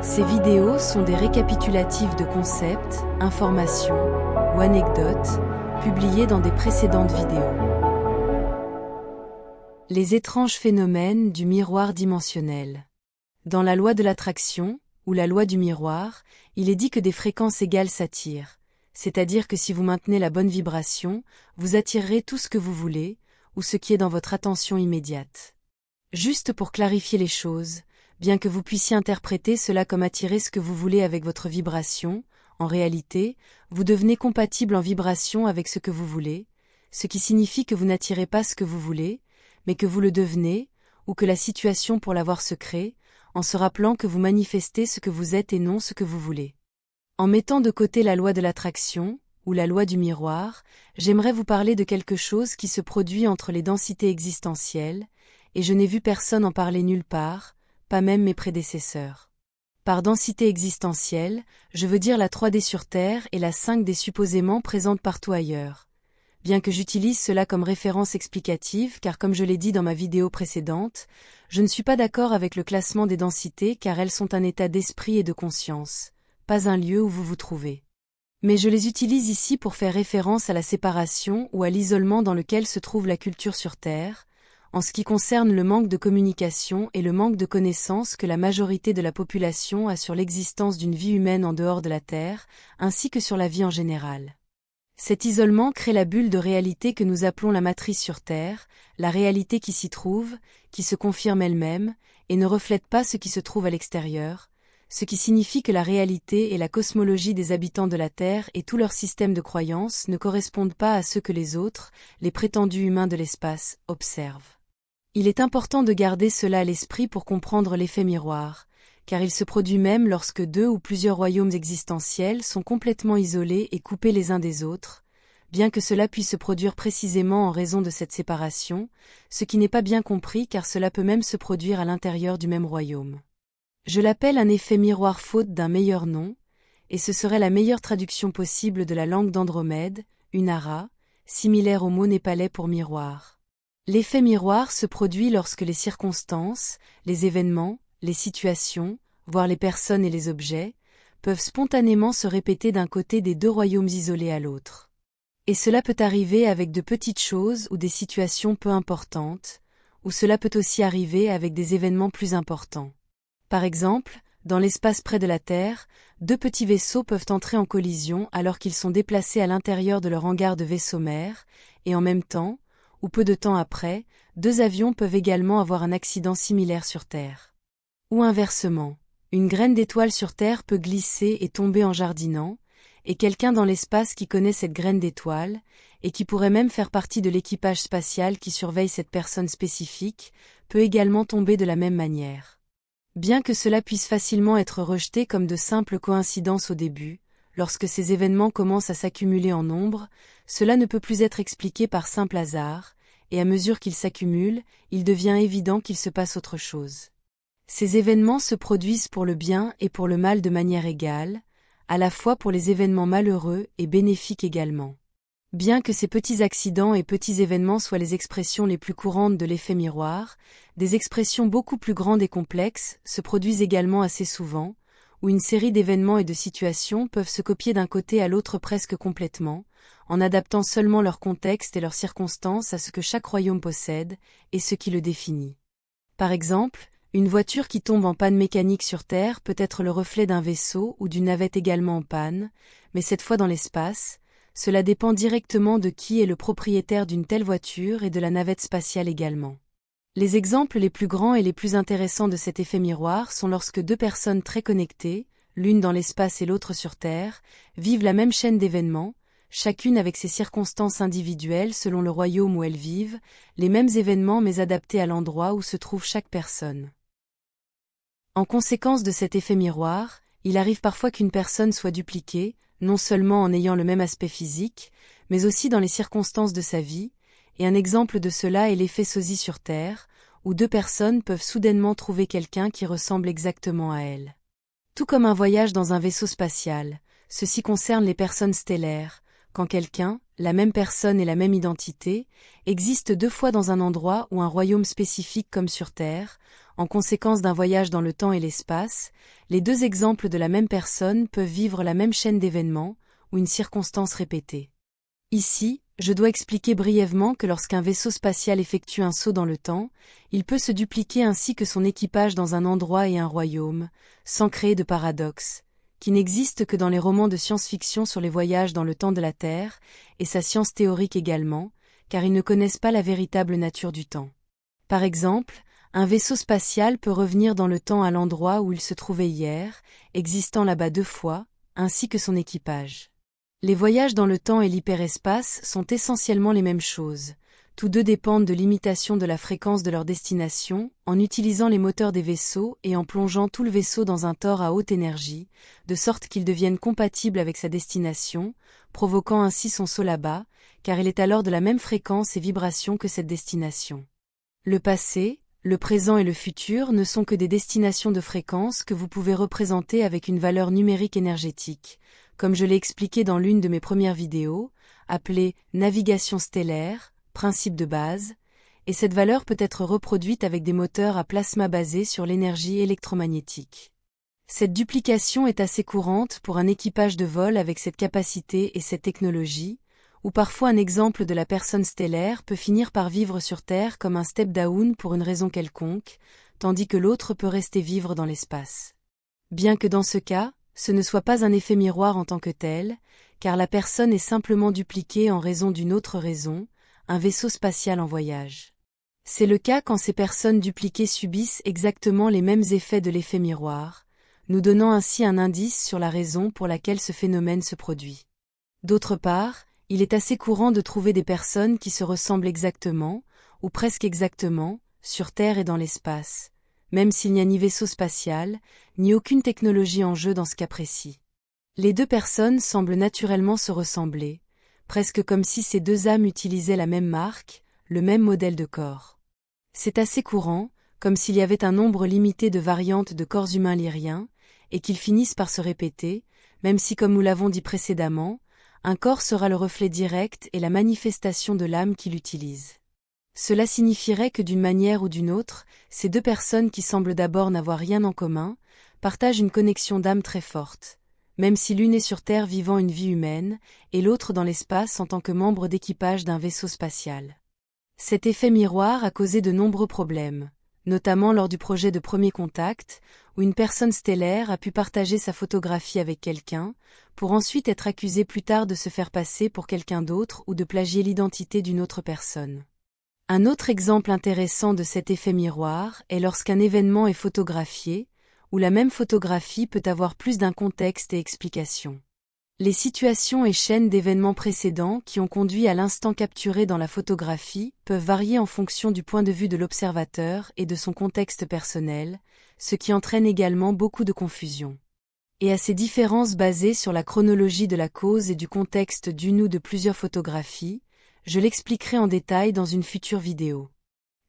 Ces vidéos sont des récapitulatifs de concepts, informations ou anecdotes publiés dans des précédentes vidéos. Les étranges phénomènes du miroir dimensionnel. Dans la loi de l'attraction, ou la loi du miroir, il est dit que des fréquences égales s'attirent, c'est-à-dire que si vous maintenez la bonne vibration, vous attirerez tout ce que vous voulez, ou ce qui est dans votre attention immédiate. Juste pour clarifier les choses, bien que vous puissiez interpréter cela comme attirer ce que vous voulez avec votre vibration, en réalité, vous devenez compatible en vibration avec ce que vous voulez, ce qui signifie que vous n'attirez pas ce que vous voulez, mais que vous le devenez, ou que la situation pour l'avoir se crée, en se rappelant que vous manifestez ce que vous êtes et non ce que vous voulez. En mettant de côté la loi de l'attraction, ou la loi du miroir, j'aimerais vous parler de quelque chose qui se produit entre les densités existentielles, et je n'ai vu personne en parler nulle part, pas même mes prédécesseurs. Par densité existentielle, je veux dire la 3D sur Terre et la 5D supposément présente partout ailleurs. Bien que j'utilise cela comme référence explicative car comme je l'ai dit dans ma vidéo précédente, je ne suis pas d'accord avec le classement des densités car elles sont un état d'esprit et de conscience, pas un lieu où vous vous trouvez. Mais je les utilise ici pour faire référence à la séparation ou à l'isolement dans lequel se trouve la culture sur Terre, en ce qui concerne le manque de communication et le manque de connaissances que la majorité de la population a sur l'existence d'une vie humaine en dehors de la Terre, ainsi que sur la vie en général. Cet isolement crée la bulle de réalité que nous appelons la matrice sur Terre, la réalité qui s'y trouve, qui se confirme elle-même, et ne reflète pas ce qui se trouve à l'extérieur, ce qui signifie que la réalité et la cosmologie des habitants de la Terre et tout leur système de croyances ne correspondent pas à ceux que les autres, les prétendus humains de l'espace, observent. Il est important de garder cela à l'esprit pour comprendre l'effet miroir, car il se produit même lorsque deux ou plusieurs royaumes existentiels sont complètement isolés et coupés les uns des autres, bien que cela puisse se produire précisément en raison de cette séparation, ce qui n'est pas bien compris car cela peut même se produire à l'intérieur du même royaume. Je l'appelle un effet miroir faute d'un meilleur nom, et ce serait la meilleure traduction possible de la langue d'Andromède, Unara, similaire au mot népalais pour miroir. L'effet miroir se produit lorsque les circonstances, les événements, les situations, voire les personnes et les objets, peuvent spontanément se répéter d'un côté des deux royaumes isolés à l'autre. Et cela peut arriver avec de petites choses ou des situations peu importantes, ou cela peut aussi arriver avec des événements plus importants. Par exemple, dans l'espace près de la Terre, deux petits vaisseaux peuvent entrer en collision alors qu'ils sont déplacés à l'intérieur de leur hangar de vaisseau mère, et en même temps, ou peu de temps après, deux avions peuvent également avoir un accident similaire sur Terre. Ou inversement, une graine d'étoile sur Terre peut glisser et tomber en jardinant, et quelqu'un dans l'espace qui connaît cette graine d'étoile, et qui pourrait même faire partie de l'équipage spatial qui surveille cette personne spécifique, peut également tomber de la même manière. Bien que cela puisse facilement être rejeté comme de simples coïncidences au début, lorsque ces événements commencent à s'accumuler en nombre, cela ne peut plus être expliqué par simple hasard, et à mesure qu'ils s'accumulent, il devient évident qu'il se passe autre chose. Ces événements se produisent pour le bien et pour le mal de manière égale, à la fois pour les événements malheureux et bénéfiques également. Bien que ces petits accidents et petits événements soient les expressions les plus courantes de l'effet miroir, des expressions beaucoup plus grandes et complexes se produisent également assez souvent, où une série d'événements et de situations peuvent se copier d'un côté à l'autre presque complètement, en adaptant seulement leur contexte et leurs circonstances à ce que chaque royaume possède, et ce qui le définit. Par exemple, une voiture qui tombe en panne mécanique sur Terre peut être le reflet d'un vaisseau ou d'une navette également en panne, mais cette fois dans l'espace, cela dépend directement de qui est le propriétaire d'une telle voiture et de la navette spatiale également. Les exemples les plus grands et les plus intéressants de cet effet miroir sont lorsque deux personnes très connectées, l'une dans l'espace et l'autre sur Terre, vivent la même chaîne d'événements, chacune avec ses circonstances individuelles selon le royaume où elles vivent, les mêmes événements mais adaptés à l'endroit où se trouve chaque personne. En conséquence de cet effet miroir, il arrive parfois qu'une personne soit dupliquée, non seulement en ayant le même aspect physique, mais aussi dans les circonstances de sa vie, et un exemple de cela est l'effet sosie sur Terre, où deux personnes peuvent soudainement trouver quelqu'un qui ressemble exactement à elles. Tout comme un voyage dans un vaisseau spatial, ceci concerne les personnes stellaires, quand quelqu'un, la même personne et la même identité, existe deux fois dans un endroit ou un royaume spécifique comme sur Terre, en conséquence d'un voyage dans le temps et l'espace, les deux exemples de la même personne peuvent vivre la même chaîne d'événements, ou une circonstance répétée. Ici, je dois expliquer brièvement que lorsqu'un vaisseau spatial effectue un saut dans le temps, il peut se dupliquer ainsi que son équipage dans un endroit et un royaume, sans créer de paradoxe, qui n'existe que dans les romans de science-fiction sur les voyages dans le temps de la Terre, et sa science théorique également, car ils ne connaissent pas la véritable nature du temps. Par exemple, un vaisseau spatial peut revenir dans le temps à l'endroit où il se trouvait hier, existant là-bas 2 fois, ainsi que son équipage. Les voyages dans le temps et l'hyperespace sont essentiellement les mêmes choses. Tous deux dépendent de l'imitation de la fréquence de leur destination, en utilisant les moteurs des vaisseaux et en plongeant tout le vaisseau dans un tor à haute énergie, de sorte qu'il devienne compatible avec sa destination, provoquant ainsi son saut là-bas, car il est alors de la même fréquence et vibration que cette destination. Le passé, le présent et le futur ne sont que des destinations de fréquence que vous pouvez représenter avec une valeur numérique énergétique, comme je l'ai expliqué dans l'une de mes premières vidéos, appelée « Navigation stellaire », principe de base, et cette valeur peut être reproduite avec des moteurs à plasma basés sur l'énergie électromagnétique. Cette duplication est assez courante pour un équipage de vol avec cette capacité et cette technologie, ou parfois un exemple de la personne stellaire peut finir par vivre sur Terre comme un step-down pour une raison quelconque, tandis que l'autre peut rester vivre dans l'espace. Bien que dans ce cas, ce ne soit pas un effet miroir en tant que tel, car la personne est simplement dupliquée en raison d'une autre raison, un vaisseau spatial en voyage. C'est le cas quand ces personnes dupliquées subissent exactement les mêmes effets de l'effet miroir, nous donnant ainsi un indice sur la raison pour laquelle ce phénomène se produit. D'autre part, il est assez courant de trouver des personnes qui se ressemblent exactement, ou presque exactement, sur Terre et dans l'espace, même s'il n'y a ni vaisseau spatial, ni aucune technologie en jeu dans ce cas précis. Les deux personnes semblent naturellement se ressembler, presque comme si ces deux âmes utilisaient la même marque, le même modèle de corps. C'est assez courant, comme s'il y avait un nombre limité de variantes de corps humains lyriens, et qu'ils finissent par se répéter, même si comme nous l'avons dit précédemment, un corps sera le reflet direct et la manifestation de l'âme qui l'utilise. Cela signifierait que d'une manière ou d'une autre, ces deux personnes qui semblent d'abord n'avoir rien en commun, partagent une connexion d'âme très forte, même si l'une est sur Terre vivant une vie humaine, et l'autre dans l'espace en tant que membre d'équipage d'un vaisseau spatial. Cet effet miroir a causé de nombreux problèmes, notamment lors du projet de Premier Contact, où une personne stellaire a pu partager sa photographie avec quelqu'un, pour ensuite être accusée plus tard de se faire passer pour quelqu'un d'autre ou de plagier l'identité d'une autre personne. Un autre exemple intéressant de cet effet miroir est lorsqu'un événement est photographié, où la même photographie peut avoir plus d'un contexte et explication. Les situations et chaînes d'événements précédents qui ont conduit à l'instant capturé dans la photographie peuvent varier en fonction du point de vue de l'observateur et de son contexte personnel, ce qui entraîne également beaucoup de confusion. Et à ces différences basées sur la chronologie de la cause et du contexte d'une ou de plusieurs photographies, je l'expliquerai en détail dans une future vidéo.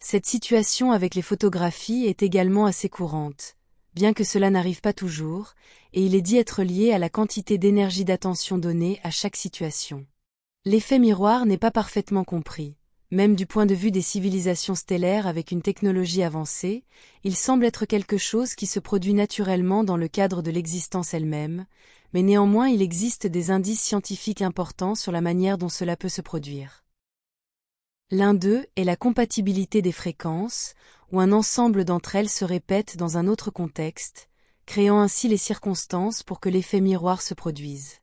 Cette situation avec les photographies est également assez courante, bien que cela n'arrive pas toujours, et il est dit être lié à la quantité d'énergie d'attention donnée à chaque situation. L'effet miroir n'est pas parfaitement compris. Même du point de vue des civilisations stellaires avec une technologie avancée, il semble être quelque chose qui se produit naturellement dans le cadre de l'existence elle-même, mais néanmoins il existe des indices scientifiques importants sur la manière dont cela peut se produire. L'un d'eux est la compatibilité des fréquences, où un ensemble d'entre elles se répète dans un autre contexte, créant ainsi les circonstances pour que l'effet miroir se produise.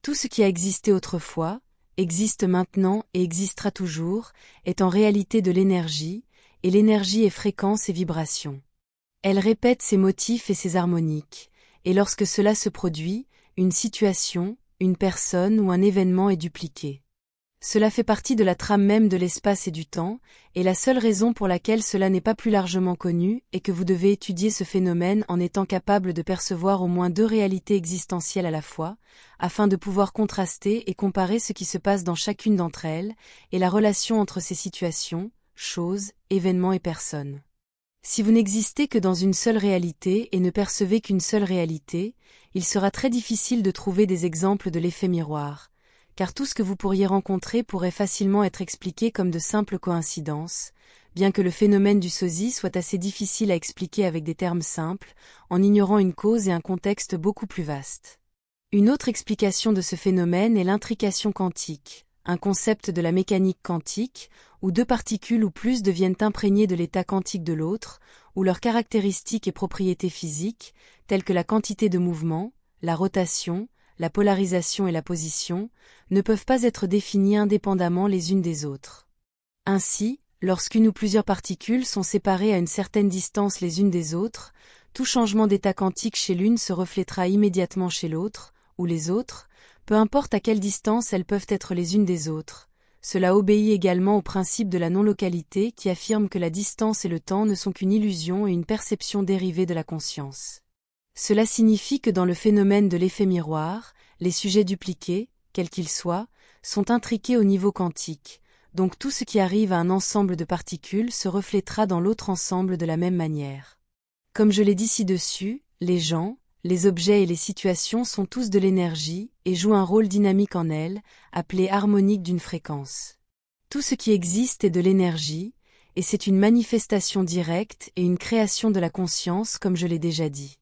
Tout ce qui a existé autrefois, existe maintenant et existera toujours, est en réalité de l'énergie, et l'énergie est fréquence et vibration. Elle répète ses motifs et ses harmoniques, et lorsque cela se produit, une situation, une personne ou un événement est dupliqué. Cela fait partie de la trame même de l'espace et du temps, et la seule raison pour laquelle cela n'est pas plus largement connu est que vous devez étudier ce phénomène en étant capable de percevoir au moins deux réalités existentielles à la fois, afin de pouvoir contraster et comparer ce qui se passe dans chacune d'entre elles, et la relation entre ces situations, choses, événements et personnes. Si vous n'existez que dans une seule réalité et ne percevez qu'une seule réalité, il sera très difficile de trouver des exemples de l'effet miroir, car tout ce que vous pourriez rencontrer pourrait facilement être expliqué comme de simples coïncidences, bien que le phénomène du sosie soit assez difficile à expliquer avec des termes simples, en ignorant une cause et un contexte beaucoup plus vaste. Une autre explication de ce phénomène est l'intrication quantique, un concept de la mécanique quantique, où deux particules ou plus deviennent imprégnées de l'état quantique de l'autre, où leurs caractéristiques et propriétés physiques, telles que la quantité de mouvement, la rotation, la polarisation et la position, ne peuvent pas être définies indépendamment les unes des autres. Ainsi, lorsqu'une ou plusieurs particules sont séparées à une certaine distance les unes des autres, tout changement d'état quantique chez l'une se reflétera immédiatement chez l'autre, ou les autres, peu importe à quelle distance elles peuvent être les unes des autres. Cela obéit également au principe de la non-localité qui affirme que la distance et le temps ne sont qu'une illusion et une perception dérivée de la conscience. Cela signifie que dans le phénomène de l'effet miroir, les sujets dupliqués, quels qu'ils soient, sont intriqués au niveau quantique, donc tout ce qui arrive à un ensemble de particules se reflétera dans l'autre ensemble de la même manière. Comme je l'ai dit ci-dessus, les gens, les objets et les situations sont tous de l'énergie et jouent un rôle dynamique en elles, appelé harmonique d'une fréquence. Tout ce qui existe est de l'énergie, et c'est une manifestation directe et une création de la conscience comme je l'ai déjà dit.